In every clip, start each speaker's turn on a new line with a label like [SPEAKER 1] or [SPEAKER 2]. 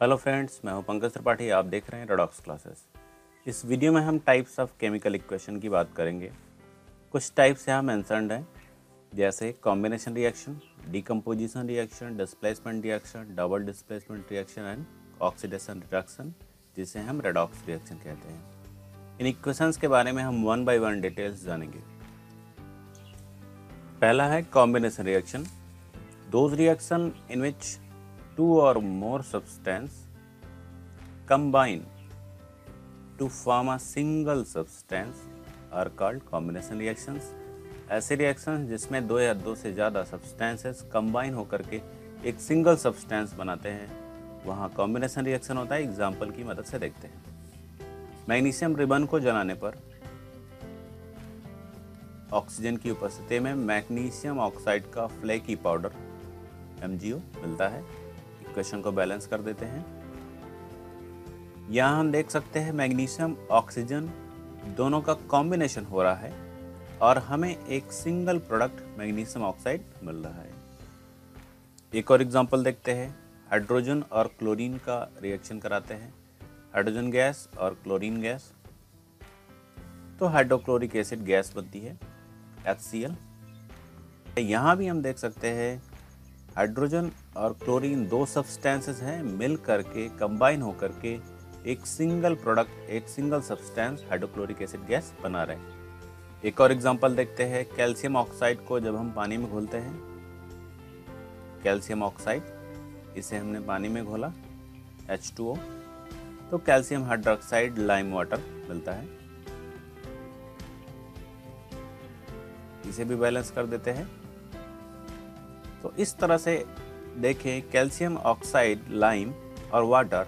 [SPEAKER 1] Hello friends, मैं हूं पंकज त्रिपाठी। आप देख रहे हैं रेडॉक्स क्लासेस। इस वीडियो में हम टाइप्स ऑफ केमिकल इक्वेशन की बात करेंगे। कुछ टाइप्स यहाँ मेंशन्ड हैं, जैसे combination reaction, decomposition reaction, displacement reaction, double displacement reaction and oxidation reaction, जिसे हम रेडॉक्स रिएक्शन कहते हैं। इन इक्वेशंस के बारे में हम वन बाय वन डिटेल्स जानेंगे। पहला है combination reaction. Those reaction in which two or more substance combine to form a single substance are called combination reactions। ऐसे रिएक्शंस जिसमें दो या दो से ज़्यादा सब्सटेंसेस कंबाइन होकर के एक सिंगल सब्सटेंस बनाते हैं, वहाँ कॉम्बिनेशन रिएक्शन होता है। एग्जाम्पल की मदद से देखते हैं। मैग्नीशियम रिबन को जलाने पर ऑक्सीजन की उपस्थिति में मैग्नीशियम ऑक्साइड का फ्लेकी पाउडर MgO मिलता है। इक्वेशन को बैलेंस कर देते हैं। यहाँ हम देख सकते हैं मैग्नीशियम ऑक्सीजन दोनों का कॉम्बिनेशन हो रहा है और हमें एक सिंगल प्रोडक्ट मैग्नीशियम ऑक्साइड मिल रहा है। एक और एग्जांपल देखते हैं। हाइड्रोजन और क्लोरीन का रिएक्शन कराते हैं। हाइड्रोजन गैस और क्लोरीन गैस, तो हाइड्रोक्लोरिक एसिड गैस बनती है HCl। यहाँ भी हम देख सकते हैं हाइड्रोजन और क्लोरीन दो सब्सटेंसेस हैं, मिल करके कंबाइन होकर के एक सिंगल प्रोडक्ट, एक single substance hydrochloric acid gas बना रहे हैं। एक और एग्जांपल देखते हैं। कैल्शियम ऑक्साइड को जब हम पानी में घोलते हैं, कैल्शियम ऑक्साइड, इसे हमने पानी में घोला H2O, तो कैल्शियम हाइड्रोक्साइड लाइम वाटर मिलता है। इसे भी बैलेंस कर देते हैं। तो इस तरह से देखें, कैल्शियम ऑक्साइड, लाइम और वाटर,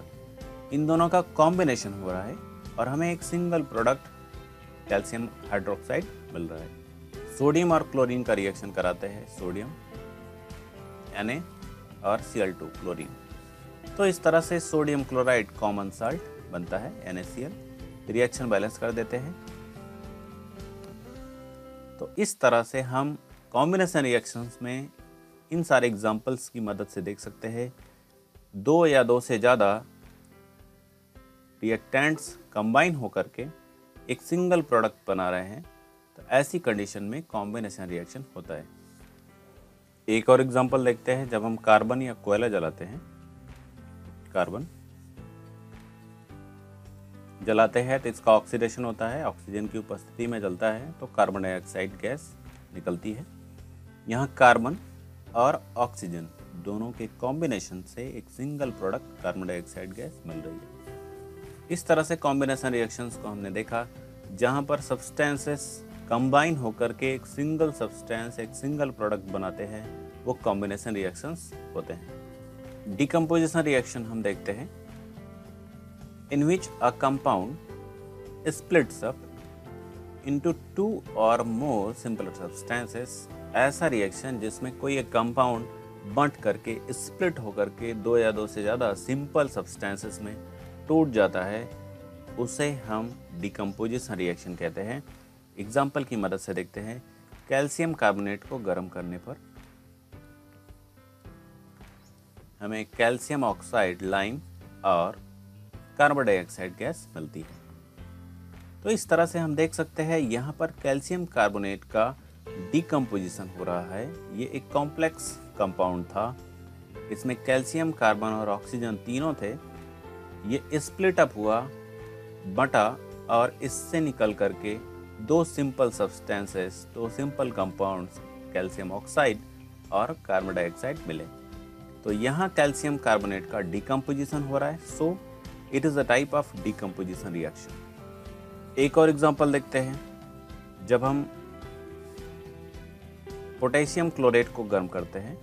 [SPEAKER 1] इन दोनों का कॉम्बिनेशन हो रहा है और हमें एक सिंगल प्रोडक्ट कैल्शियम हाइड्रोक्साइड मिल रहा है। सोडियम और क्लोरीन का रिएक्शन कराते हैं। सोडियम Na और Cl2 क्लोरीन, तो इस तरह से सोडियम क्लोराइड कॉमन साल्ट बनता है NaCl। रिएक्शन बैलेंस कर देते हैं। तो इस तरह से हम कॉम्बिनेशन रिएक्शंस में इन सारे एग्जाम्पल्स की मदद से देख सकते हैं, दो या दो से ज़्यादा रिएक्टेंट्स कंबाइन होकर के एक सिंगल प्रोडक्ट बना रहे हैं, तो ऐसी कंडीशन में कॉम्बिनेशन रिएक्शन होता है। एक और एग्जांपल देखते हैं। जब हम कार्बन या कोयला जलाते हैं, कार्बन जलाते हैं तो इसका ऑक्सीडेशन होता है, ऑक्सीजन की उपस्थिति में जलता है तो कार्बन डाइऑक्साइड गैस निकलती है। यहाँ कार्बन और ऑक्सीजन दोनों के कॉम्बिनेशन से एक single product carbon dioxide gas मिल रही है। इस तरह से कॉम्बिनेशन रिएक्शंस को हमने देखा, जहाँ पर सब्सटेंसेस कंबाइन होकर के एक सिंगल सब्सटेंस, एक सिंगल प्रोडक्ट बनाते हैं, वो कॉम्बिनेशन रिएक्शंस होते हैं। डिकम्पोजिशन रिएक्शन हम देखते हैं। In which a compound splits up into two और मोर सिंपल सब्सटेंसेस। ऐसा रिएक्शन जिसमें कोई एक कंपाउंड बंट करके, स्प्लिट होकर के दो या दो से ज़्यादा सिंपल सब्सटेंसेस में टूट जाता है, उसे हम डिकम्पोजिशन रिएक्शन कहते हैं। एग्जाम्पल की मदद से देखते हैं। कैल्शियम कार्बोनेट को गर्म करने पर हमें कैल्शियम ऑक्साइड, लाइम और कार्बन डाइऑक्साइड गैस मिलती है। तो इस तरह से हम देख सकते हैं यहाँ पर कैल्शियम कार्बोनेट का डिकम्पोजिशन हो रहा है। ये एक कॉम्प्लेक्स कंपाउंड था, इसमें कैल्शियम, कार्बन और ऑक्सीजन तीनों थे। ये स्प्लिट अप हुआ, बटा, और इससे निकल करके दो सिंपल सब्सटेंसेस, दो सिंपल कंपाउंड्स, कैल्शियम ऑक्साइड और कार्बन डाइऑक्साइड मिले। तो यहाँ कैल्शियम कार्बोनेट का डिकम्पोजिशन हो रहा है, so it is a type of decomposition reaction. एक और एग्जांपल देखते हैं। जब हम पोटेशियम क्लोरेट को गर्म करते हैं,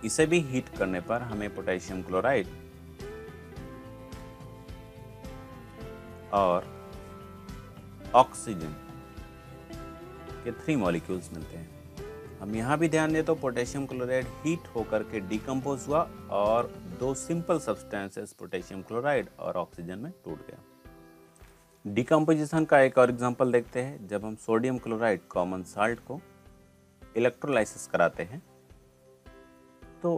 [SPEAKER 1] इसे भी हीट करने पर हमें पोटेशियम क्लोराइड और ऑक्सीजन के 3 मॉलिक्यूल्स मिलते हैं। हम यहाँ भी ध्यान दें तो पोटेशियम क्लोराइड हीट होकर के डिकम्पोज हुआ और दो सिंपल सब्सटेंसेस पोटेशियम क्लोराइड और ऑक्सीजन में टूट गया। डिकम्पोजिशन का एक और एग्जांपल देखते हैं। जब हम सोडियम क्लोराइड कॉमन साल्ट को इलेक्ट्रोलाइसिस कराते हैं तो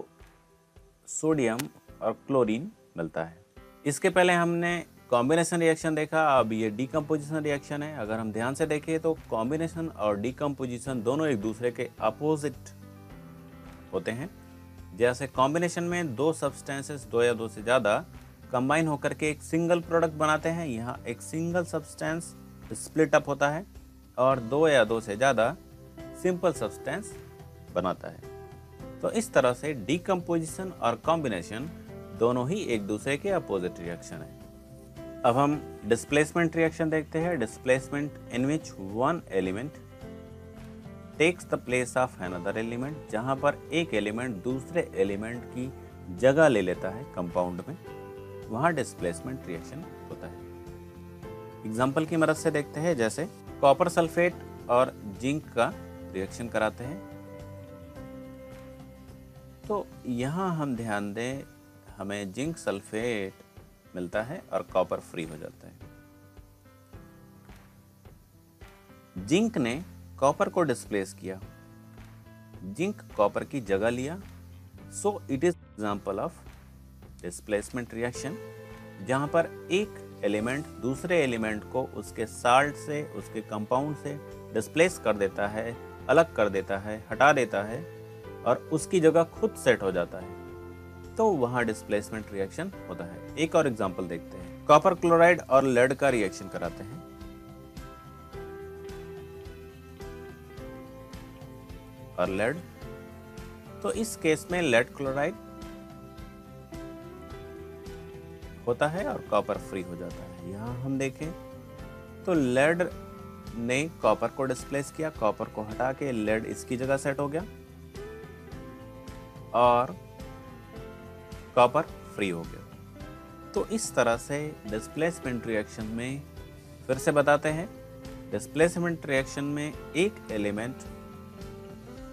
[SPEAKER 1] सोडियम और क्लोरीन मिलता है। इसके पहले हमने कॉम्बिनेशन रिएक्शन देखा, अब ये डीकम्पोजिशन रिएक्शन है। अगर हम ध्यान से देखें तो कॉम्बिनेशन और डीकम्पोजिशन दोनों एक दूसरे के अपोजिट होते हैं। जैसे कॉम्बिनेशन में दो सब्सटेंसेस, दो या दो से ज़्यादा कंबाइन होकर के एक सिंगल प्रोडक्ट बनाते हैं। यहाँ एक सिंगल सब्सटेंस स्प्लिट अप होता है और दो या दो से ज़्यादा सिंपल सब्सटेंस बनाता है। तो इस तरह से डीकम्पोजिशन और कॉम्बिनेशन दोनों ही एक दूसरे के अपोजिट रिएक्शन है। अब हम डिस्प्लेसमेंट रिएक्शन देखते हैं। Displacement in which one element takes the place of another element, जहां पर एक एलिमेंट दूसरे एलिमेंट की जगह ले लेता है कंपाउंड में, वहां डिस्प्लेसमेंट रिएक्शन होता है। एग्जाम्पल की मदद से देखते हैं, जैसे कॉपर सल्फेट और जिंक का रिएक्शन कराते हैं। तो यहाँ हम ध्यान दें, हमें जिंक सल्फेट मिलता है और कॉपर फ्री हो जाता है। जिंक ने कॉपर को डिस्प्लेस किया, जिंक कॉपर की जगह लिया, so it is example of displacement reaction, जहां पर एक एलिमेंट दूसरे एलिमेंट को उसके साल्ट से, उसके कंपाउंड से डिस्प्लेस कर देता है, अलग कर देता है, हटा देता है और उसकी जगह खुद सेट हो जाता है, तो वहां डिस्प्लेसमेंट रिएक्शन होता है। एक और एग्जांपल देखते हैं, कॉपर क्लोराइड और लेड का रिएक्शन कराते हैं। और लेड, तो इस केस में लेड क्लोराइड होता है और कॉपर फ्री हो जाता है। यहां हम देखें तो लेड ने कॉपर को डिस्प्लेस किया, कॉपर को हटा के लेड इसकी जगह सेट हो गया और कॉपर फ्री हो गया। तो इस तरह से डिस्प्लेसमेंट रिएक्शन में, फिर से बताते हैं, डिस्प्लेसमेंट रिएक्शन में एक एलिमेंट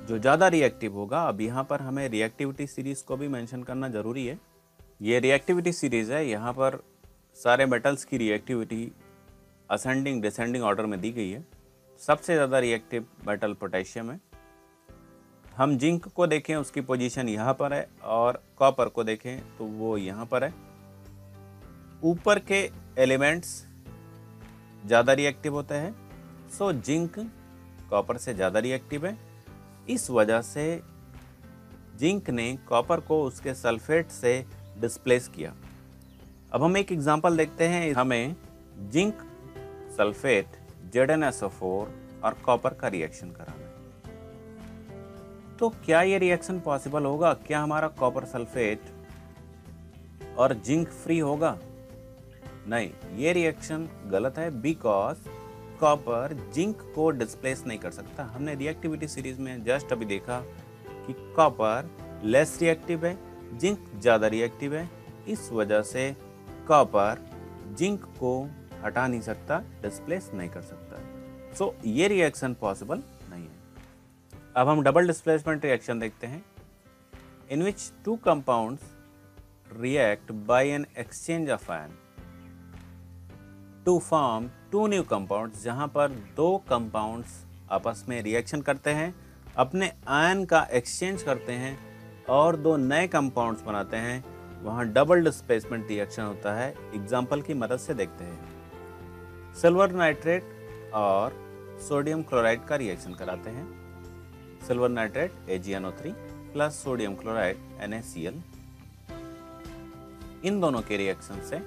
[SPEAKER 1] जो ज़्यादा रिएक्टिव होगा, अब यहाँ पर हमें रिएक्टिविटी सीरीज को भी मेंशन करना जरूरी है। ये रिएक्टिविटी सीरीज है, यहाँ पर सारे मेटल्स की रिएक्टिविटी असेंडिंग डिसेंडिंग ऑर्डर में दी गई है। सबसे ज़्यादा रिएक्टिव मेटल पोटेशियम है। हम जिंक को देखें, उसकी पोजीशन यहाँ पर है, और कॉपर को देखें तो वो यहाँ पर है। ऊपर के एलिमेंट्स ज़्यादा रिएक्टिव होते हैं, सो जिंक कॉपर से ज़्यादा रिएक्टिव है। इस वजह से जिंक ने कॉपर को उसके सल्फेट से डिस्प्लेस किया। अब हम एक एग्जांपल देखते हैं। हमें जिंक सल्फेट ZnSO4 और कॉपर का रिएक्शन कराना है। तो क्या ये रिएक्शन पॉसिबल होगा? क्या हमारा कॉपर सल्फेट और जिंक फ्री होगा? नहीं, ये रिएक्शन गलत है, बिकॉज कॉपर जिंक को डिस्प्लेस नहीं कर सकता। हमने रिएक्टिविटी सीरीज में जस्ट अभी देखा कि कॉपर लेस रिएक्टिव है, जिंक ज़्यादा रिएक्टिव है। इस वजह से कॉपर जिंक को हटा नहीं सकता, डिस्प्लेस नहीं कर सकता। सो ये रिएक्शन पॉसिबल नहीं है। अब हम डबल डिस्प्लेसमेंट रिएक्शन देखते हैं, in which two compounds react by an exchange of ion to form two new compounds, जहां पर दो कंपाउंड्स आपस में रिएक्शन करते हैं, अपने आयन का एक्सचेंज करते हैं और दो नए कंपाउंड्स बनाते हैं, वहां डबल डिस्प्लेसमेंट रिएक्शन होता है। एग्जाम्पल की मदद से देखते हैं। सिल्वर नाइट्रेट और सोडियम क्लोराइड का रिएक्शन कराते हैं। Silver nitrate AgNO3 plus sodium chloride NaCl। इन दोनों के रिएक्शन से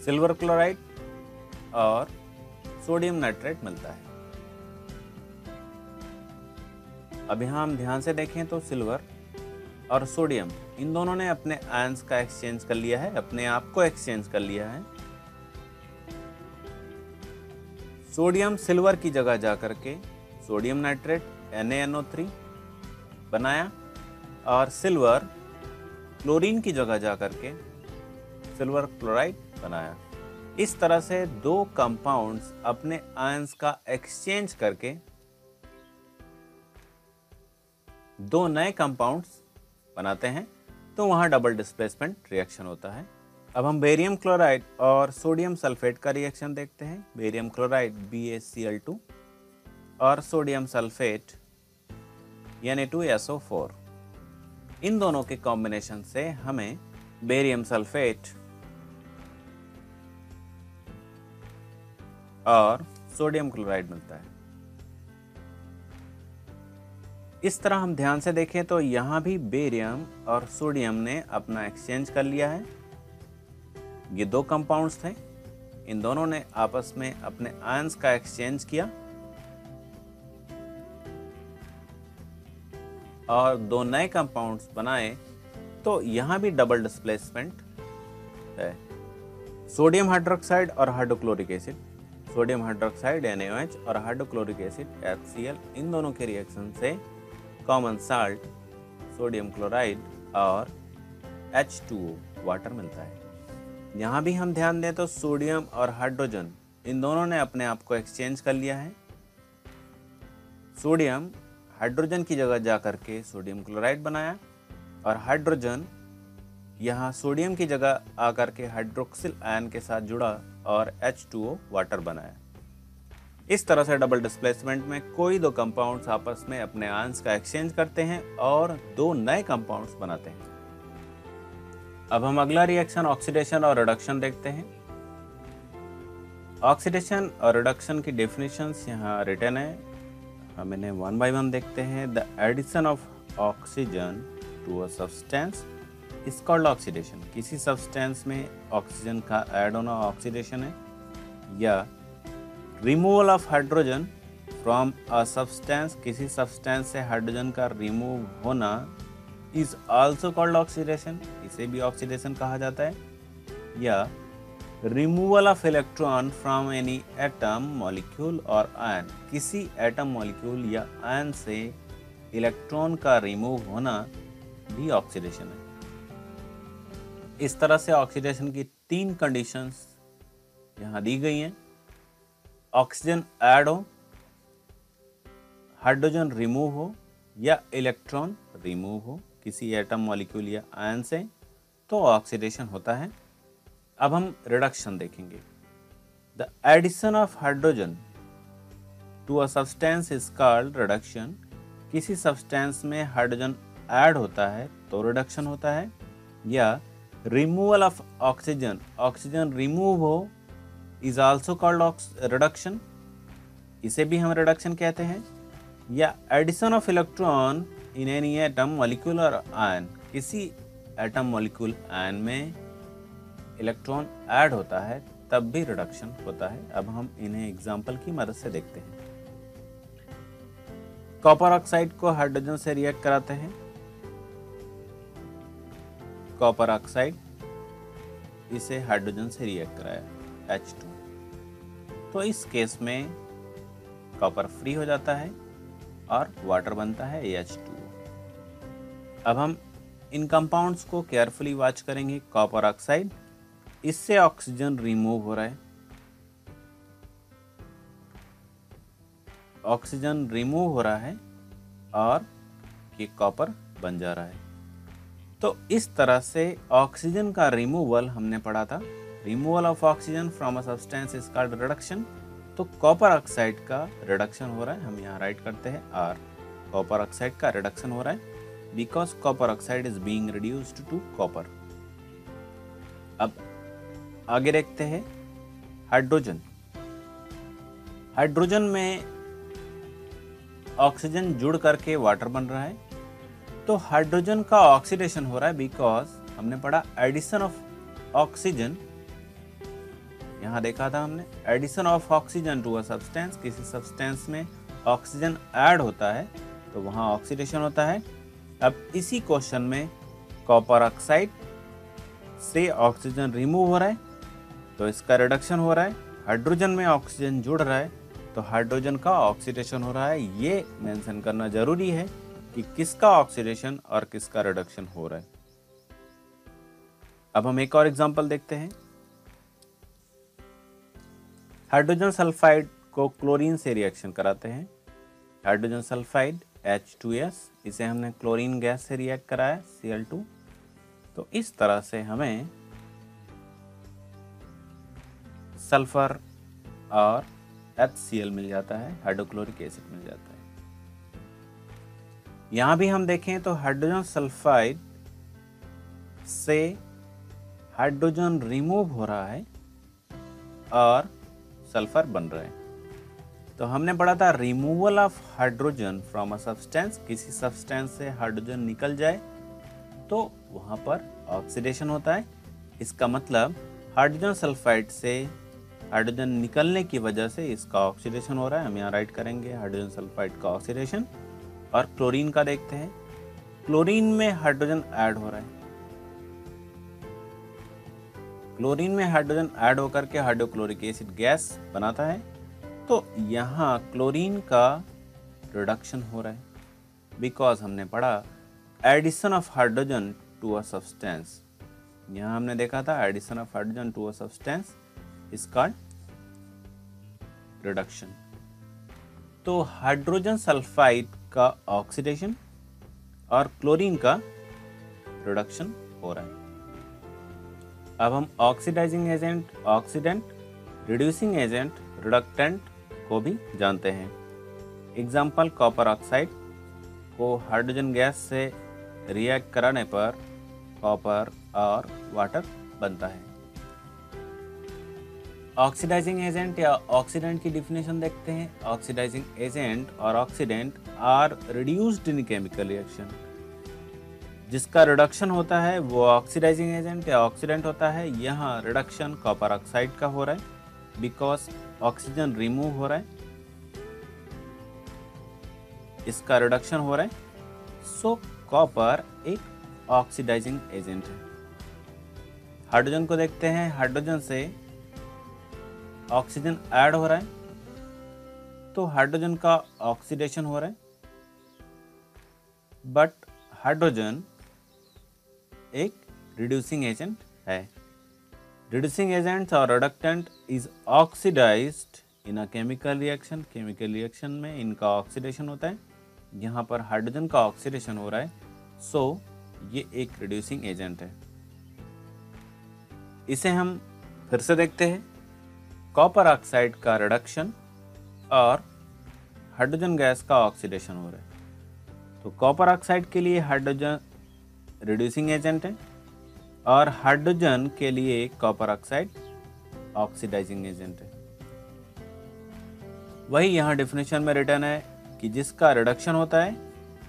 [SPEAKER 1] सिल्वर क्लोराइड और सोडियम नाइट्रेट मिलता है। अब यहाँ हम ध्यान से देखें तो सिल्वर और सोडियम, इन दोनों ने अपने आयंस का एक्सचेंज कर लिया है, अपने आप को एक्सचेंज कर लिया है। सोडियम सिल्वर की जगह जाकर के सोडियम नाइट्रेट NaNO3 बनाया और सिल्वर क्लोरीन की जगह जाकर के सिल्वर क्लोराइड बनाया। इस तरह से दो कंपाउंड्स अपने आयंस का एक्सचेंज करके दो नए कंपाउंड्स बनाते हैं, तो वहां डबल डिस्प्लेसमेंट रिएक्शन होता है। अब हम बेरियम क्लोराइड और सोडियम सल्फेट का रिएक्शन देखते हैं। बेरियम क्लोराइड BaCl2 और सोडियम सल्फेट Na2SO4। इन दोनों के कॉम्बिनेशन से हमें बेरियम सल्फेट और सोडियम क्लोराइड मिलता है। इस तरह हम ध्यान से देखें तो यहाँ भी बेरियम और सोडियम ने अपना एक्सचेंज कर लिया है। ये दो कंपाउंड्स थे, इन दोनों ने आपस में अपने आयंस का एक्सचेंज किया और दो नए कंपाउंड्स बनाए। तो यहाँ भी डबल डिस्प्लेसमेंट है। सोडियम हाइड्रोक्साइड और hydrochloric acid, sodium hydroxide NaOH और हाइड्रोक्लोरिक एसिड HCl, इन दोनों के रिएक्शन से कॉमन साल्ट सोडियम क्लोराइड और H2O वाटर मिलता है। यहाँ भी हम ध्यान दें तो सोडियम और हाइड्रोजन इन दोनों ने अपने आप को एक्सचेंज कर लिया है। सोडियम हाइड्रोजन की जगह जा करके सोडियम क्लोराइड बनाया और हाइड्रोजन यहाँ सोडियम की जगह आकर के हाइड्रोक्सिल आयन के साथ जुड़ा और H2O वाटर बनाया। इस तरह से डबल डिस्प्लेसमेंट में कोई दो कंपाउंड्स आपस में अपने आयंस का एक्सचेंज करते हैं और दो नए कंपाउंड्स बनाते हैं। अब हम अगला रिएक्शन ऑक्सीडेशन और रिडक्शन देखते हैं। ऑक्सीडेशन और रिडक्शन की डेफिनेशंस यहाँ रिटन है, हम इन्हें वन बाय वन देखते हैं। The addition of oxygen to a substance is called oxidation. किसी सब्सटेंस में ऑक्सीजन का ऐड होना ऑक्सीडेशन है। या removal of hydrogen from a substance, किसी सब्सटेंस से हाइड्रोजन का रिमूव होना इज आल्सो कॉल्ड ऑक्सीडेशन, इसे भी ऑक्सीडेशन कहा जाता है। या removal of electron from any atom molecule और आयन, किसी एटम मॉलिक्यूल या आयन से इलेक्ट्रॉन का रिमूव होना भी ऑक्सीडेशन है। इस तरह से ऑक्सीडेशन की तीन कंडीशंस यहाँ दी गई हैं। ऑक्सीजन ऐड हो, हाइड्रोजन रिमूव हो या इलेक्ट्रॉन रिमूव हो किसी एटम मॉलिक्यूल या आयन से, तो ऑक्सीडेशन होता है। अब हम रिडक्शन देखेंगे। The addition of hydrogen to a substance is called reduction. किसी सब्सटेंस में हाइड्रोजन ऐड होता है तो रिडक्शन होता है। या removal of oxygen, oxygen remove हो इज आल्सो कॉल्ड रिडक्शन, इसे भी हम रिडक्शन कहते हैं। या addition of electron in any atom molecule और आयन, किसी एटम मॉलिक्यूल आयन में इलेक्ट्रॉन ऐड होता है तब भी रिडक्शन होता है। अब हम इन्हें एग्जाम्पल की मदद से देखते हैं। कॉपर ऑक्साइड को हाइड्रोजन से रिएक्ट कराते हैं। कॉपर ऑक्साइड, इसे हाइड्रोजन से रिएक्ट कराया H2, तो इस केस में कॉपर फ्री हो जाता है और वाटर बनता है H2O। अब हम इन कंपाउंड्स को केयरफुली वॉच करेंगे। कॉपर ऑक्साइड, इससे ऑक्सीजन रिमूव हो रहा है, ऑक्सीजन रिमूव हो रहा है और ये कॉपर बन जा रहा है। तो इस तरह से ऑक्सीजन का रिमूवल हमने पढ़ा था। Removal of oxygen from a substance is called reduction. तो कॉपर ऑक्साइड का रिडक्शन हो रहा है, हम यहाँ राइट करते हैं आर। कॉपर ऑक्साइड का रिडक्शन हो रहा है because copper oxide is being reduced to copper. अब आगे देखते हैं हाइड्रोजन। हाइड्रोजन में ऑक्सीजन जुड़ करके वाटर बन रहा है, तो हाइड्रोजन का ऑक्सीडेशन हो रहा है बिकॉज हमने पढ़ा एडिशन ऑफ ऑक्सीजन। यहाँ देखा था हमने addition of oxygen to a substance, किसी सब्सटेंस में ऑक्सीजन ऐड होता है तो वहाँ ऑक्सीडेशन होता है। अब इसी क्वेश्चन में कॉपर ऑक्साइड से ऑक्सीजन रिमूव हो रहा है तो इसका रिडक्शन हो रहा है। हाइड्रोजन में ऑक्सीजन जुड़ रहा है तो हाइड्रोजन का ऑक्सीडेशन हो रहा है। ये मेंशन करना जरूरी है कि किसका ऑक्सीडेशन और किसका रिडक्शन हो रहा है। अब हम एक और एग्जांपल देखते हैं। हाइड्रोजन सल्फाइड को क्लोरीन से रिएक्शन कराते हैं। हाइड्रोजन सल्फाइड H2S, इसे हमने क्लोरीन गैस से रिएक्ट कराया Cl2। तो इस तरह से हमें सल्फर और HCl मिल जाता है, हाइड्रोक्लोरिक एसिड मिल जाता है। यहाँ भी हम देखें तो हाइड्रोजन सल्फाइड से हाइड्रोजन रिमूव हो रहा है और सल्फर बन रहा है। तो हमने पढ़ा था removal of hydrogen from a substance, किसी सब्सटेंस से हाइड्रोजन निकल जाए तो वहाँ पर ऑक्सीडेशन होता है। इसका मतलब हाइड्रोजन सल्फाइड से हाइड्रोजन निकलने की वजह से इसका ऑक्सीडेशन हो रहा है। हम यहाँ राइट करेंगे हाइड्रोजन सल्फाइड का ऑक्सीडेशन। और क्लोरीन का देखते हैं, क्लोरीन में हाइड्रोजन ऐड हो रहा है। क्लोरीन में हाइड्रोजन ऐड होकर के हाइड्रोक्लोरिक एसिड गैस बनाता है। तो यहाँ क्लोरीन का रिडक्शन हो रहा है बिकॉज हमने पढ़ा addition of hydrogen to a substance. यहाँ हमने देखा था addition of hydrogen to a substance is called reduction. तो हाइड्रोजन सल्फाइड का ऑक्सीडेशन और क्लोरीन का रिडक्शन हो रहा है। अब हम oxidising agent, oxidant, reducing agent, reductant को भी जानते हैं। एग्जाम्पल कॉपर ऑक्साइड को हाइड्रोजन गैस से रिएक्ट कराने पर कॉपर और वाटर बनता है। ऑक्सीडाइजिंग एजेंट या ऑक्सीडेंट की डिफिनेशन देखते हैं। ऑक्सीडाइजिंग एजेंट और oxidant are reduced in chemical reaction. जिसका रिडक्शन होता है वो ऑक्सीडाइजिंग एजेंट या ऑक्सीडेंट होता है। यहाँ रिडक्शन कॉपर ऑक्साइड का हो रहा है बिकॉज ऑक्सीजन रिमूव हो रहा है, इसका रिडक्शन हो रहा है। सो कॉपर एक ऑक्सीडाइजिंग एजेंट है। हाइड्रोजन को देखते हैं, हाइड्रोजन से ऑक्सीजन ऐड हो रहा है तो हाइड्रोजन का ऑक्सीडेशन हो रहा है। बट हाइड्रोजन एक रिड्यूसिंग एजेंट है। रिड्यूसिंग एजेंट और reductant is oxidised in a chemical reaction. Chemical reaction में इनका ऑक्सीडेशन होता है। यहाँ पर हाइड्रोजन का ऑक्सीडेशन हो रहा है, सो ये एक रिड्यूसिंग एजेंट है। इसे हम फिर से देखते हैं। कॉपर ऑक्साइड का रिडक्शन और हाइड्रोजन गैस का ऑक्सीडेशन हो रहा है। तो कॉपर ऑक्साइड के लिए हाइड्रोजन रिड्यूसिंग एजेंट है और हाइड्रोजन के लिए कॉपर ऑक्साइड ऑक्सीडाइजिंग एजेंट है। वही यहाँ डेफिनेशन में रिटर्न है कि जिसका रिडक्शन होता है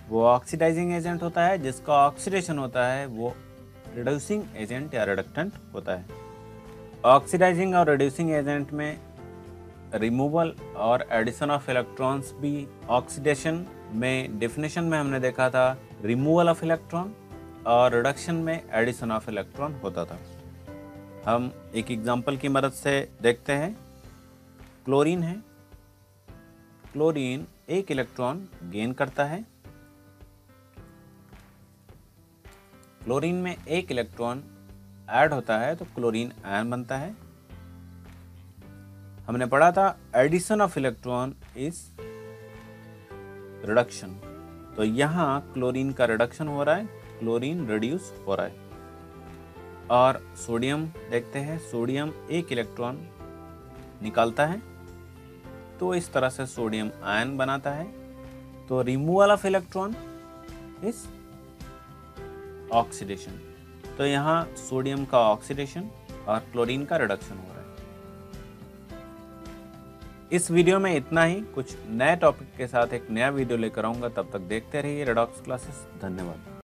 [SPEAKER 1] वो ऑक्सीडाइजिंग एजेंट होता है, जिसका ऑक्सीडेशन होता है वो रिड्यूसिंग एजेंट या रिडक्टेंट होता है। ऑक्सीडाइजिंग और रिड्यूसिंग एजेंट में रिमूवल और एडिशन ऑफ इलेक्ट्रॉन्स भी। ऑक्सीडेशन में डेफिनेशन में हमने देखा था रिमूवल ऑफ इलेक्ट्रॉन और रिडक्शन में एडिशन ऑफ इलेक्ट्रॉन होता था। हम एक एग्जांपल की मदद से देखते हैं। क्लोरीन है, क्लोरीन एक इलेक्ट्रॉन गेन करता है। क्लोरीन में एक इलेक्ट्रॉन ऐड होता है तो क्लोरीन आयन बनता है। हमने पढ़ा था addition of electron is reduction. तो यहाँ क्लोरीन का रिडक्शन हो रहा है, क्लोरीन रिड्यूस हो रहा है। और सोडियम देखते हैं, सोडियम एक इलेक्ट्रॉन निकालता है तो इस तरह से सोडियम आयन बनाता है। तो removal of electron is oxidation. तो यहाँ सोडियम का ऑक्सीडेशन और क्लोरीन का रिडक्शन हो रहा है। इस वीडियो में इतना ही। कुछ नए टॉपिक के साथ एक नया वीडियो लेकर आऊंगा। तब तक देखते रहिए रेडॉक्स क्लासेस। धन्यवाद।